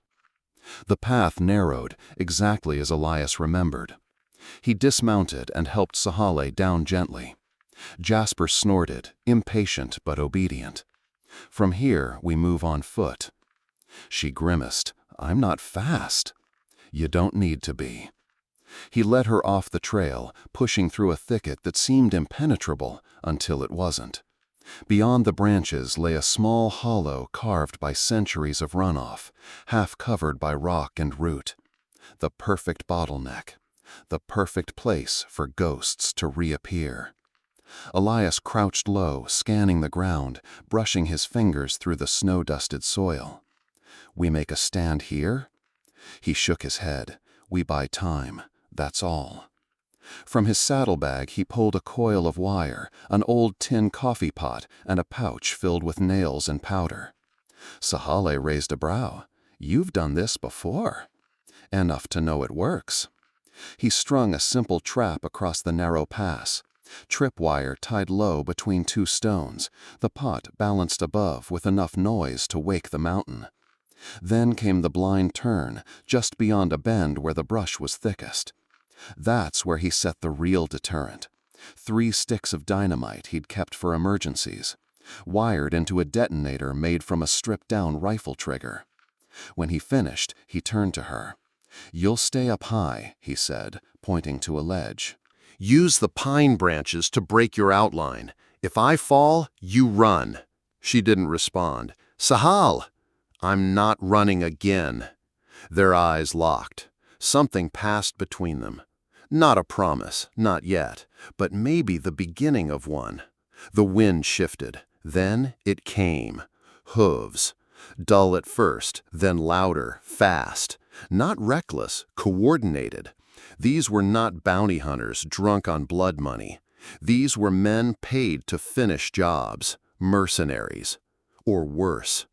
The path narrowed, exactly as Elias remembered. He dismounted and helped Sahale down gently. Jasper snorted, impatient but obedient. "From here, we move on foot." She grimaced. "I'm not fast." "You don't need to be." He led her off the trail, pushing through a thicket that seemed impenetrable until it wasn't. Beyond the branches lay a small hollow carved by centuries of runoff, half covered by rock and root. The perfect bottleneck. The perfect place for ghosts to reappear. Elias crouched low, scanning the ground, brushing his fingers through the snow-dusted soil. "We make a stand here?" He shook his head. "We buy time. That's all." From his saddlebag he pulled a coil of wire, an old tin coffee pot, and a pouch filled with nails and powder. Sahale raised a brow. "You've done this before." "Enough to know it works." He strung a simple trap across the narrow pass. Tripwire tied low between 2 stones, the pot balanced above with enough noise to wake the mountain. Then came the blind turn, just beyond a bend where the brush was thickest. That's where he set the real deterrent. 3 sticks of dynamite he'd kept for emergencies, wired into a detonator made from a stripped-down rifle trigger. When he finished, he turned to her. "You'll stay up high," he said, pointing to a ledge. "Use the pine branches to break your outline. If I fall, you run." She didn't respond. "Sahal!" "I'm not running again." Their eyes locked. Something passed between them. Not a promise, not yet, but maybe the beginning of one. The wind shifted. Then it came. Hooves. Dull at first, then louder, fast. Not reckless, coordinated. These were not bounty hunters drunk on blood money. These were men paid to finish jobs, mercenaries. Or worse.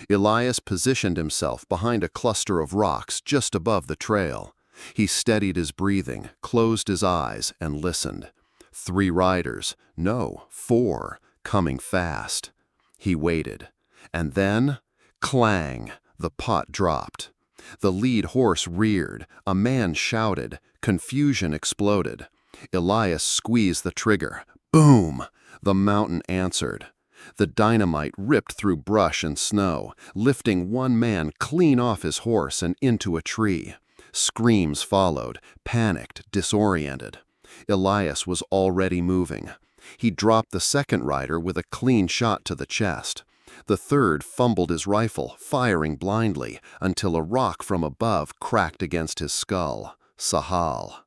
Elias positioned himself behind a cluster of rocks just above the trail. He steadied his breathing, closed his eyes, and listened. 3 riders, no, 4, coming fast. He waited. And then, clang, the pot dropped. The lead horse reared, a man shouted, confusion exploded. Elias squeezed the trigger. Boom! The mountain answered. The dynamite ripped through brush and snow, lifting one man clean off his horse and into a tree. Screams followed, panicked, disoriented. Elias was already moving. He dropped the second rider with a clean shot to the chest. The third fumbled his rifle, firing blindly, until a rock from above cracked against his skull. Sahal.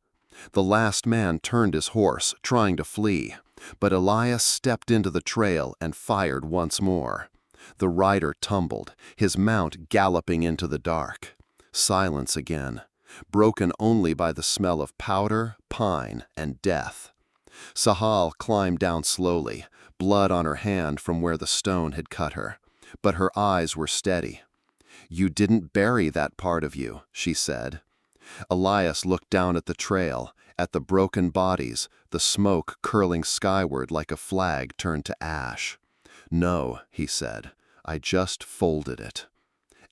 The last man turned his horse, trying to flee, but Elias stepped into the trail and fired once more. The rider tumbled, his mount galloping into the dark. Silence again, broken only by the smell of powder, pine, and death. Sahal climbed down slowly, blood on her hand from where the stone had cut her, but her eyes were steady. "You didn't bury that part of you," she said. Elias looked down at the trail, at the broken bodies, the smoke curling skyward like a flag turned to ash. "No," he said, "I just folded it."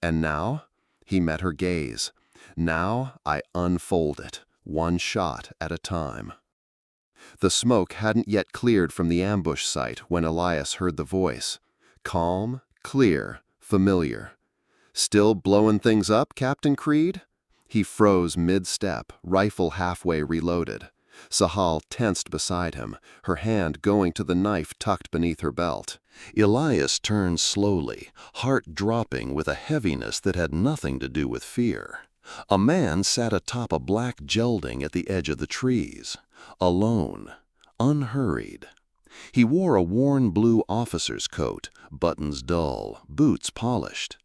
"And now?" He met her gaze. "Now I unfold it, one shot at a time." The smoke hadn't yet cleared from the ambush site when Elias heard the voice. Calm, clear, familiar. "Still blowing things up, Captain Creed?" He froze mid-step, rifle halfway reloaded. Sahal tensed beside him, her hand going to the knife tucked beneath her belt. Elias turned slowly, heart dropping with a heaviness that had nothing to do with fear. A man sat atop a black gelding at the edge of the trees. Alone. unhurried. He wore a worn blue officer's coat, buttons dull, boots polished.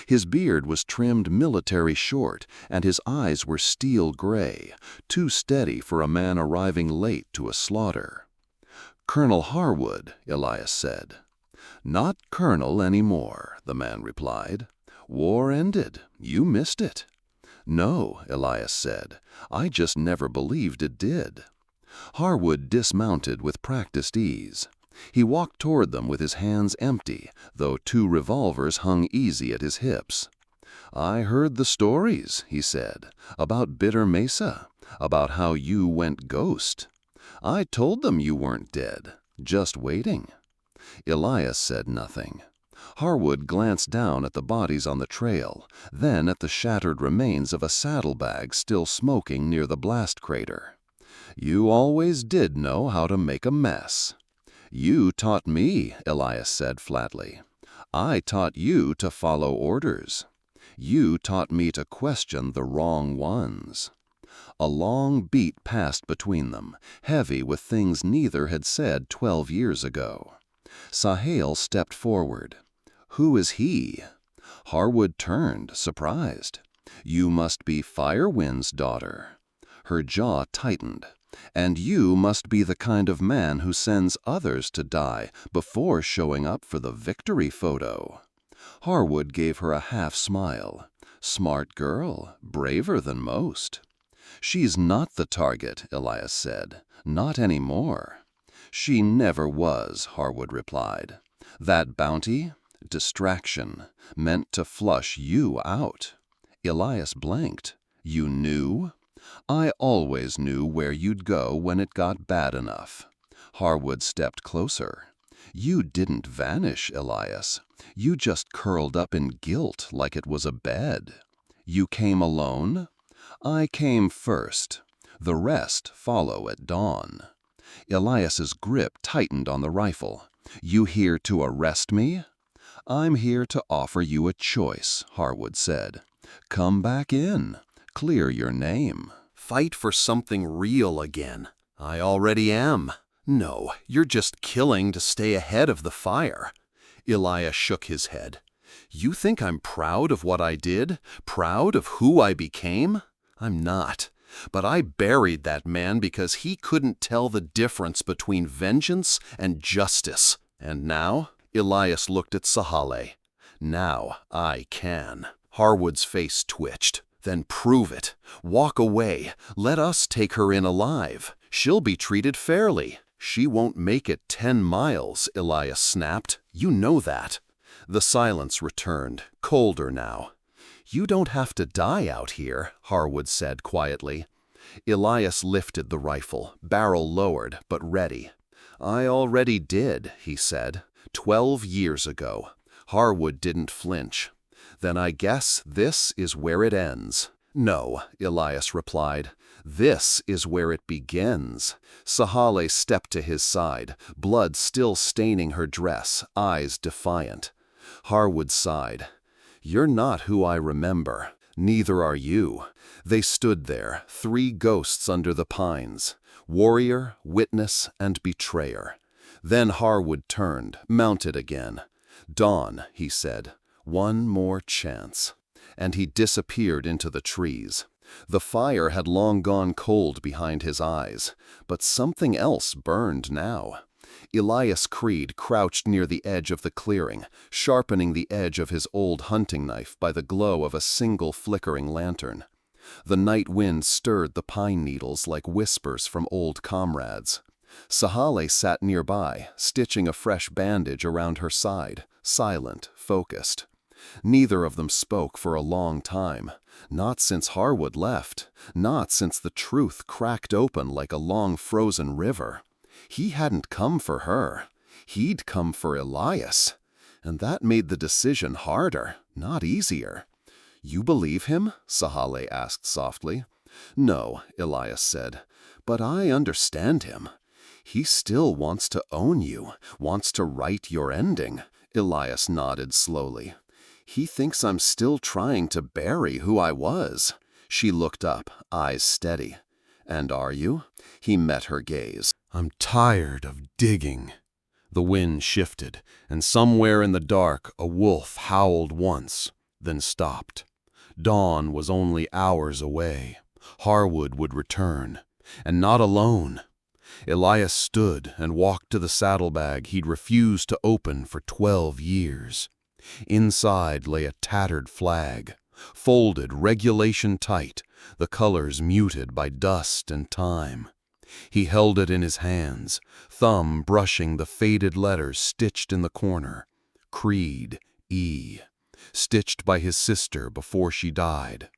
His beard was trimmed military short, and his eyes were steel gray, too steady for a man arriving late to a slaughter. "Colonel Harwood," Elias said. "Not colonel anymore," the man replied. "War ended. You missed it." "No," Elias said. "I just never believed it did." Harwood dismounted with practiced ease. He walked toward them with his hands empty, though 2 revolvers hung easy at his hips. "I heard the stories," he said, "about Bitter Mesa, about how you went ghost. I told them you weren't dead, just waiting." Elias said nothing. Harwood glanced down at the bodies on the trail, then at the shattered remains of a saddlebag still smoking near the blast crater. "You always did know how to make a mess." "You taught me," Elias said flatly. "I taught you to follow orders. You taught me to question the wrong ones." A long beat passed between them, heavy with things neither had said 12 years ago. Sahel stepped forward. "Who is he?" Harwood turned, surprised. "You must be Firewind's daughter." Her jaw tightened. "And you must be the kind of man who sends others to die before showing up for the victory photo." Harwood gave her a half smile. "Smart girl, braver than most." "She's not the target," Elias said. "Not anymore." "She never was," Harwood replied. "That bounty? Distraction, meant to flush you out." Elias blanked. "You knew?" "I always knew where you'd go when it got bad enough." Harwood stepped closer. "You didn't vanish, Elias. You just curled up in guilt like it was a bed." "You came alone?" "I came first. The rest follow at dawn." Elias's grip tightened on the rifle. "You here to arrest me?" "I'm here to offer you a choice," Harwood said. "Come back in. Clear your name. Fight for something real again." "I already am." "No, you're just killing to stay ahead of the fire." Elias shook his head. "You think I'm proud of what I did? Proud of who I became? I'm not. But I buried that man because he couldn't tell the difference between vengeance and justice. And now?" Elias looked at Sahale. "Now I can." Harwood's face twitched. "Then prove it. Walk away. Let us take her in alive. She'll be treated fairly." "She won't make it 10 miles, Elias snapped. "You know that." The silence returned, colder now. "You don't have to die out here," Harwood said quietly. Elias lifted the rifle, barrel lowered, but ready. "I already did," he said. 12 years ago." Harwood didn't flinch. "Then I guess this is where it ends." "No," Elias replied. "This is where it begins." Sahale stepped to his side, blood still staining her dress, eyes defiant. Harwood sighed. "You're not who I remember. Neither are you." They stood there, 3 ghosts under the pines, warrior, witness, and betrayer. Then Harwood turned, mounted again. "Dawn," he said. "One more chance." And he disappeared into the trees. The fire had long gone cold behind his eyes, but something else burned now. Elias Creed crouched near the edge of the clearing, sharpening the edge of his old hunting knife by the glow of a single flickering lantern. The night wind stirred the pine needles like whispers from old comrades. Sahale sat nearby, stitching a fresh bandage around her side, silent, focused. Neither of them spoke for a long time, not since Harwood left, not since the truth cracked open like a long frozen river. He hadn't come for her. He'd come for Elias. And that made the decision harder, not easier. "You believe him?" Sahale asked softly. "No," Elias said, "but I understand him. He still wants to own you, wants to write your ending." Elias nodded slowly. "He thinks I'm still trying to bury who I was." She looked up, eyes steady. "And are you?" He met her gaze. "I'm tired of digging." The wind shifted, and somewhere in the dark a wolf howled once, then stopped. Dawn was only hours away. Harwood would return, and not alone. Elias stood and walked to the saddlebag he'd refused to open for 12 years. Inside lay a tattered flag, folded regulation tight, the colors muted by dust and time. He held it in his hands, thumb brushing the faded letters stitched in the corner. Creed, E. Stitched by his sister before she died.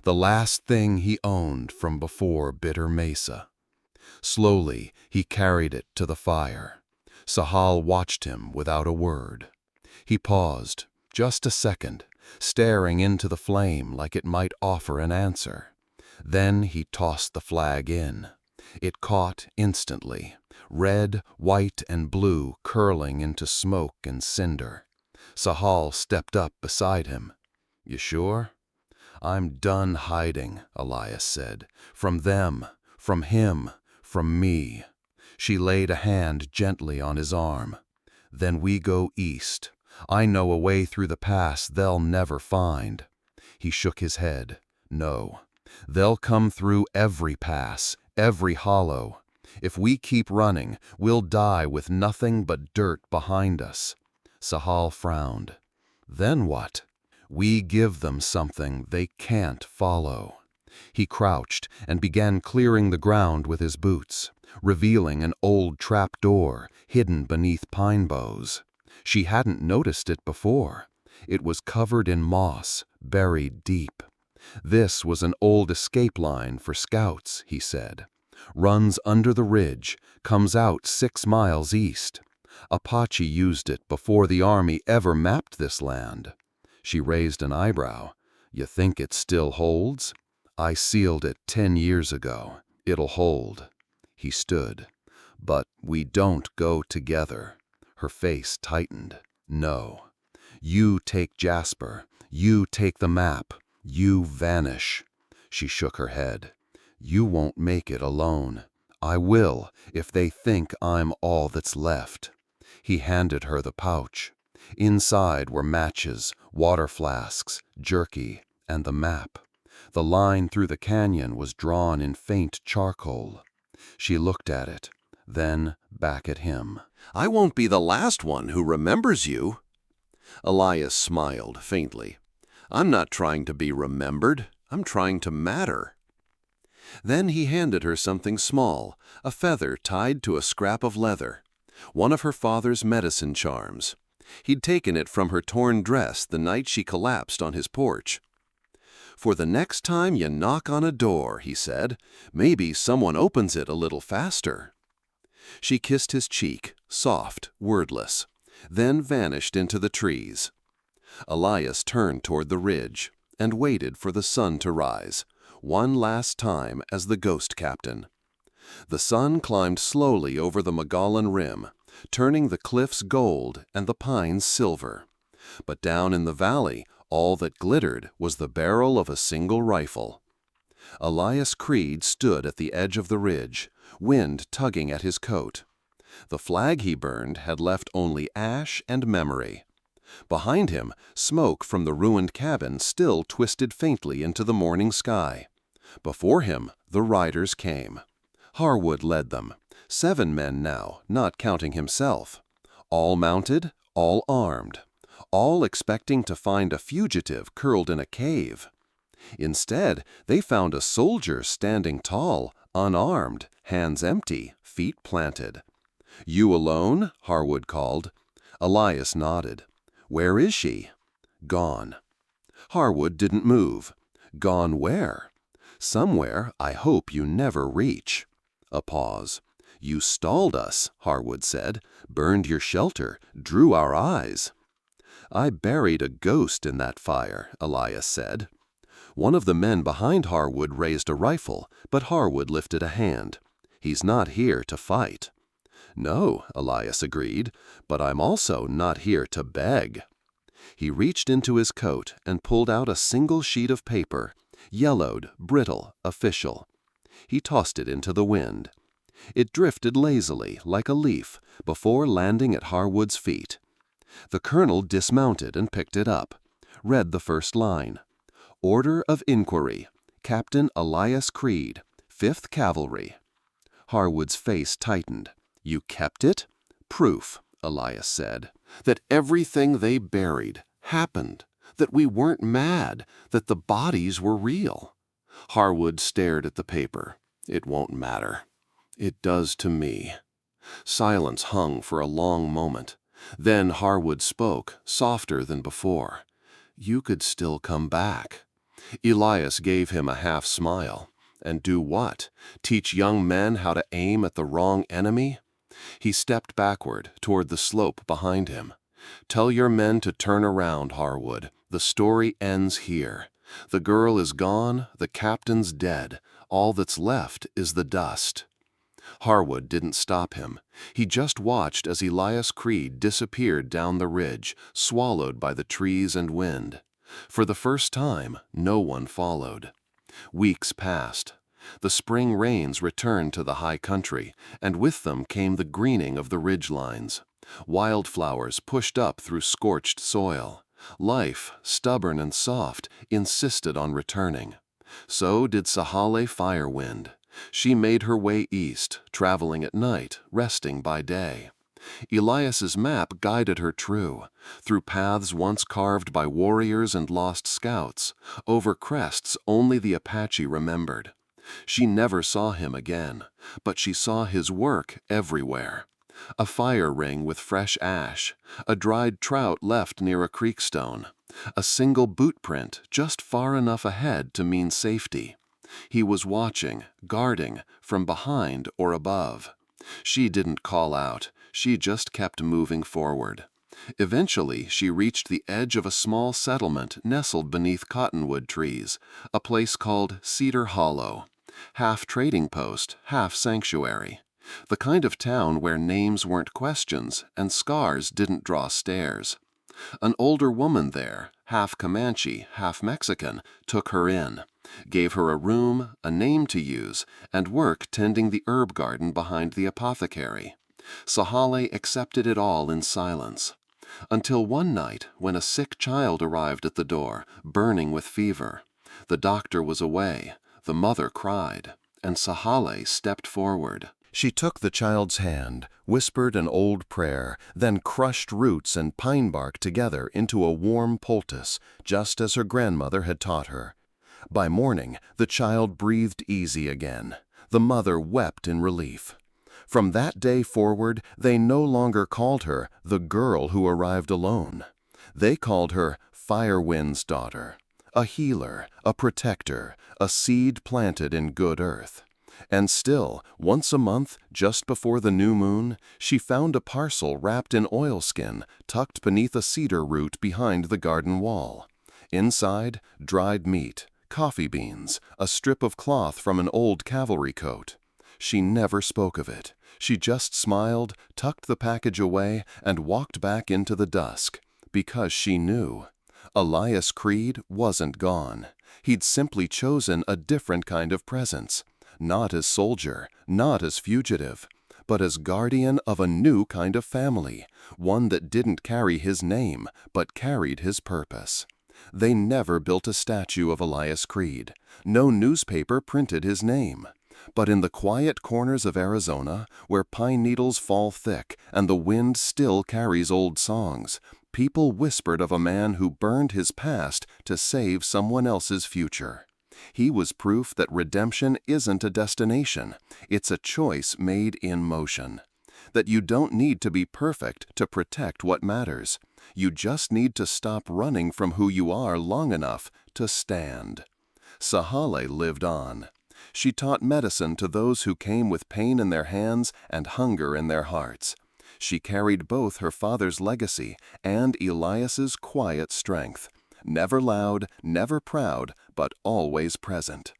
The last thing he owned from before Bitter Mesa. Slowly, he carried it to the fire. Sahal watched him without a word. He paused, just a second, staring into the flame like it might offer an answer. Then he tossed the flag in. It caught instantly, red, white, and blue curling into smoke and cinder. Sahal stepped up beside him. "You sure?" "I'm done hiding," Elias said. "From them, from him, from me." She laid a hand gently on his arm. "Then we go east. I know a way through the pass they'll never find." He shook his head. "No. They'll come through every pass, every hollow. If we keep running, we'll die with nothing but dirt behind us." Sahal frowned. "Then what?" "We give them something they can't follow." He crouched and began clearing the ground with his boots, revealing an old trap door hidden beneath pine boughs. She hadn't noticed it before. It was covered in moss, buried deep. "This was an old escape line for scouts," he said. "Runs under the ridge, comes out 6 miles east. Apache used it before the army ever mapped this land." She raised an eyebrow. "You think it still holds?" "I sealed it 10 years ago. It'll hold." He stood. "But we don't go together." Her face tightened. "No. You take Jasper. You take the map. You vanish." She shook her head. "You won't make it alone. I will, if they think I'm all that's left." He handed her the pouch. Inside were matches, water flasks, jerky, and the map. The line through the canyon was drawn in faint charcoal. She looked at it, then back at him. "I won't be the last one who remembers you." Elias smiled faintly. "I'm not trying to be remembered. I'm trying to matter." Then he handed her something small, a feather tied to a scrap of leather, one of her father's medicine charms. He'd taken it from her torn dress the night she collapsed on his porch. "For the next time you knock on a door," he said, "maybe someone opens it a little faster." She kissed his cheek, soft, wordless, then vanished into the trees. Elias turned toward the ridge and waited for the sun to rise, one last time as the ghost captain. The sun climbed slowly over the Mogollon Rim, turning the cliffs gold and the pines silver. But down in the valley, all that glittered was the barrel of a single rifle. Elias Creed stood at the edge of the ridge, wind tugging at his coat. The flag he burned had left only ash and memory. Behind him, smoke from the ruined cabin still twisted faintly into the morning sky. Before him, the riders came. Harwood led them, 7 men now, not counting himself. All mounted, all armed, all expecting to find a fugitive curled in a cave. Instead, they found a soldier standing tall, unarmed, hands empty, feet planted. "You alone?" Harwood called. Elias nodded. "Where is she?" "Gone." Harwood didn't move. "Gone where?" "Somewhere I hope you never reach." A pause. "You stalled us," Harwood said, "burned your shelter, drew our eyes." "I buried a ghost in that fire," Elias said. One of the men behind Harwood raised a rifle, but Harwood lifted a hand. "He's not here to fight." "No," Elias agreed, "but I'm also not here to beg." He reached into his coat and pulled out a single sheet of paper, yellowed, brittle, official. He tossed it into the wind. It drifted lazily, like a leaf, before landing at Harwood's feet. The colonel dismounted and picked it up, read the first line. Order of Inquiry, Captain Elias Creed, 5th Cavalry. Harwood's face tightened. You kept it? Proof, Elias said, that everything they buried happened, that we weren't mad, that the bodies were real. Harwood stared at the paper. It won't matter. It does to me. Silence hung for a long moment. Then Harwood spoke, softer than before. You could still come back. Elias gave him a half smile. And do what? Teach young men how to aim at the wrong enemy? He stepped backward, toward the slope behind him. Tell your men to turn around, Harwood. The story ends here. The girl is gone, the captain's dead. All that's left is the dust. Harwood didn't stop him. He just watched as Elias Creed disappeared down the ridge, swallowed by the trees and wind. For the first time, no one followed. Weeks passed. The spring rains returned to the high country, and with them came the greening of the ridgelines. Wildflowers pushed up through scorched soil. Life, stubborn and soft, insisted on returning. So did Sahale Firewind. She made her way east, traveling at night, resting by day. Elias's map guided her true, through paths once carved by warriors and lost scouts, over crests only the Apache remembered. She never saw him again, but she saw his work everywhere. A fire ring with fresh ash, a dried trout left near a creek stone, a single boot print just far enough ahead to mean safety. He was watching, guarding, from behind or above. She didn't call out, she just kept moving forward. Eventually, she reached the edge of a small settlement nestled beneath cottonwood trees, a place called Cedar Hollow. Half trading post, half sanctuary. The kind of town where names weren't questions and scars didn't draw stares. An older woman there, half Comanche, half Mexican, took her in, gave her a room, a name to use, and work tending the herb garden behind the apothecary. Sahale accepted it all in silence. Until one night, when a sick child arrived at the door, burning with fever. The doctor was away, the mother cried, and Sahale stepped forward. She took the child's hand, whispered an old prayer, then crushed roots and pine bark together into a warm poultice, just as her grandmother had taught her. By morning, the child breathed easy again. The mother wept in relief. From that day forward, they no longer called her the girl who arrived alone. They called her Firewind's daughter, a healer, a protector, a seed planted in good earth. And still, once a month, just before the new moon, she found a parcel wrapped in oilskin tucked beneath a cedar root behind the garden wall. Inside, dried meat, coffee beans, a strip of cloth from an old cavalry coat. She never spoke of it. She just smiled, tucked the package away, and walked back into the dusk, because she knew. Elias Creed wasn't gone. He'd simply chosen a different kind of presence. Not as soldier, not as fugitive, but as guardian of a new kind of family, one that didn't carry his name, but carried his purpose. They never built a statue of Elias Creed. No newspaper printed his name. But in the quiet corners of Arizona, where pine needles fall thick and the wind still carries old songs, people whispered of a man who burned his past to save someone else's future. He was proof that redemption isn't a destination, it's a choice made in motion. That you don't need to be perfect to protect what matters. You just need to stop running from who you are long enough to stand. Sahale lived on. She taught medicine to those who came with pain in their hands and hunger in their hearts. She carried both her father's legacy and Elias's quiet strength. Never loud, never proud, but always present.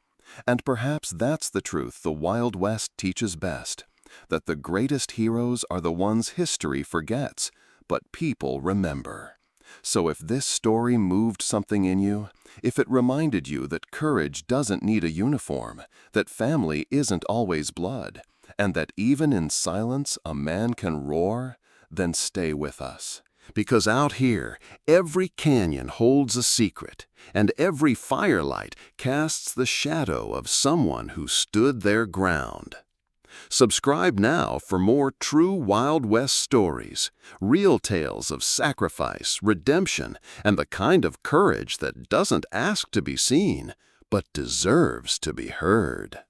And perhaps that's the truth the Wild West teaches best, that the greatest heroes are the ones history forgets, but people remember. So if this story moved something in you, if it reminded you that courage doesn't need a uniform, that family isn't always blood, and that even in silence a man can roar, then stay with us. Because out here, every canyon holds a secret, and every firelight casts the shadow of someone who stood their ground. Subscribe now for more true Wild West stories, real tales of sacrifice, redemption, and the kind of courage that doesn't ask to be seen, but deserves to be heard.